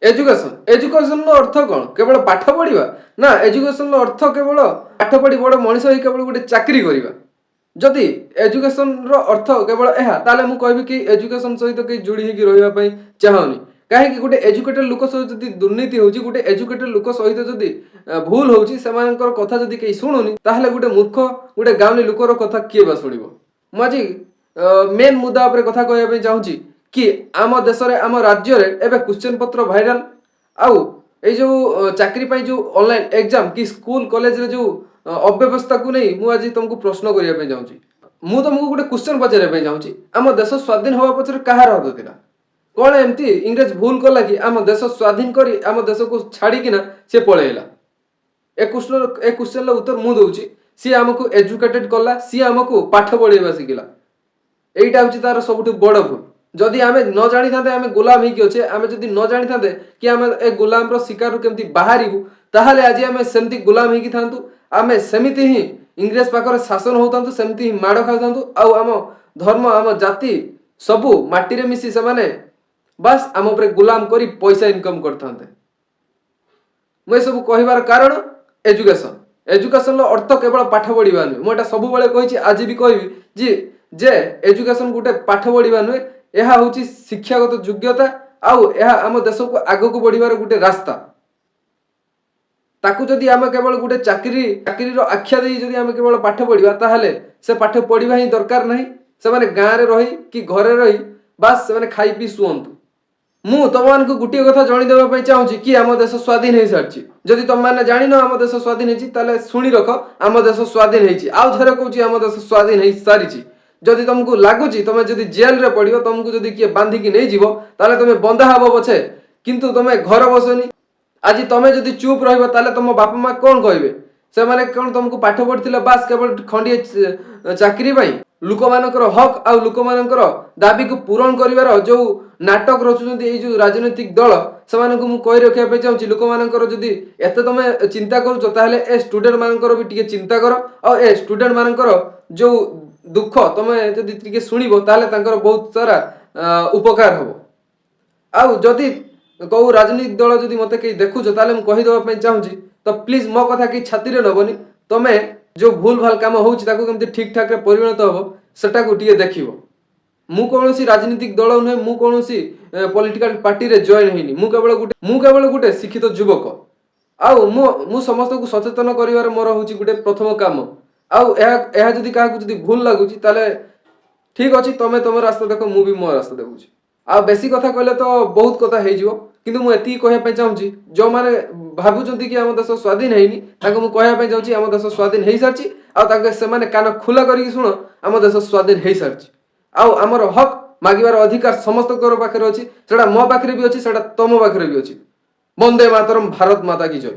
Education education अर्थ कौन केवल पाठ पढ़ा ना एजुकेशन अर्थ केवल पाठ पढ़ी बड़ मनीष हो केवल गोटे चाकरी करवा जदि एजुकेशन अर्थ केवल यह ताले मु कहबी कि एजुकेशन सहित कहीं जोड़ी होगी रही चाहूनी कहीं गोटे एजुकेटेड लोक सहित जब दुर्नीति होची गोटे एजुकेटेड लोक सहित जदि भूल होची सेमानकर कथा जदि कहीं शुणुनी ताहले गोटे मूर्ख गोटे गाँवली लोकर कथा किए बा शुणिबो मु आज मेन मुद्दा उपरे कथा कहबा चाहूची कि आम देश रे आम राज्य रे एबे क्वेश्चन पत्र भाइराल आउ ए जो चाकरी पाई जो ऑनलाइन एग्जाम कि स्कूल कॉलेज रे जो अव्यवस्था को नहीं मु आज तुमको प्रश्न करिया पे जाउची मु तुमको गोटे क्वेश्चन पचारे पे जाउची आम देश स्वाधीन होवा पछरे कहार हाथ थिला कोन एमती इंग्रेज भूल कला कि आम देश स्वाधीन करी आम देश को छाड़ी किना से पळेला ए क्वेश्चन ला उत्तर मु दउची सी हमको एजुकेटेड कला सी हमको पाठ पढेबा सिखिला एटा होची तार सबटु बड़ भूल जदि आमे न जानि थाते आमे गुलाम ही के छे आमे जदि न जानि थाते कि आमे ए गुलाम रो शिकार केमती बाहरिबु ताहाले आज आमे सेमती गुलाम ही कि थांतु आमे सेमिति ही इंग्रेज पाकर शासन होतांतु सेमती ही माड़ खातांतु आउ आम धर्म आम जाति सबु माटी रे मिसी से माने बस आम ऊपर गुलाम करी पैसा इनकम करथांते मैं सब कहिबार कारण एजुकेशन एजुकेशन रो अर्थ केवल पाठ पढ़िबा नु मोटा सब बेले कहिछि आज भी कहबी जे एजुकेशन गुटे पाठ पढ़िबा नु यह हूँ शिक्षागत योग्यता आउ यह आम देश को आग को बढ़िबार गोटे रास्ता ताकू जदि आम केवल गोटे चाकरी आख्या दे जदि आम केवल पाठ पढ़िबा ताहले से पाठ पढ़िबा ही दरकार नहीं से माने गाँव रे रही कि घरे रही बास से माने खाई पी सुअंतु मु तुम को गोटे कथा जणी देबा चाहूँ कि आम देश स्वाधीन हो सारी जदि तुम मैंने जान आम देश स्वाधीन होती शुणी रख आम देश स्वाधीन होती आउ थे कहूँ आम देश स्वाधीन हो सारी जदि तुमको लगुच तुम जदि जेल रे पड़ो तुमको जदि किए बांधिकी नहीं जीव ताले तुम बंधा हब पछे किंतु तुम घर बसनी आज तुम जदि चुप रहिबो ताले तुम बापा माँ कौन कहबे से माने कौन तुमको पाठ पढ़िथिला बास केवल खंडिए चाकरी पाई लोक मानकर हक आउ लोक मानकर दाबी को पूरण करिवार जो नाटक रचुचंती ए जो राजनीतिक दल से मानकु मु कहि रखिया पे चाहूची लोक मानकर जदि एते तुम चिंता करूछ ताहले ए स्टूडेंट मानकर भी टिके चिंता करो और ए स्टूडेंट मानकर जो दुख तुम जदि टिके सुनिबो ताहले तांकर बहुत सारा उपकार हबो आउ जदि कहू राजनीतिक दल जदि मते कहीं देखुछ ताहले मु कहि देबा पे चाहूची तो प्लीज मो कथा कि छाती रे नबनी तमे जो भूल भाल काम होउची ताको केमते ठीक ठाक रे परिणत हबो सेटा को टिके देखिबो मु कोनोसी राजनीतिक दल नै मु कोनोसी पॉलिटिकल पार्टी रे जॉइन हेनी मु केवल गुटे शिक्षित युवक आउ मु समस्त को सचेतन करिवार मोर होउची गुटे प्रथम काम आउ एहा जदि काहा जदि भूल लागुची ताले ठीक अछि तमे तम रास्ता देखो मु भी मो रास्ता देखुची आ बेसी कथा कहले तो बहुत कथा हे जिवो किंतु मु एती कहया पे चाहूची जो माने भाबुचंती कि आम देश स्वाधीन हेनी ताको मु कहया पे चाहूची आम देश स्वाधीन हेई सारची आ ताके से माने कान खुला करी सुनो आम देश स्वाधीन हेई सारची आउ हमर हक मागिबार अधिकार समस्त कर पाखरे अछि सेडा मो पाखरे भी अछि सेडा तमो पाखरे भी अछि वंदे मातरम भारत माता की जय।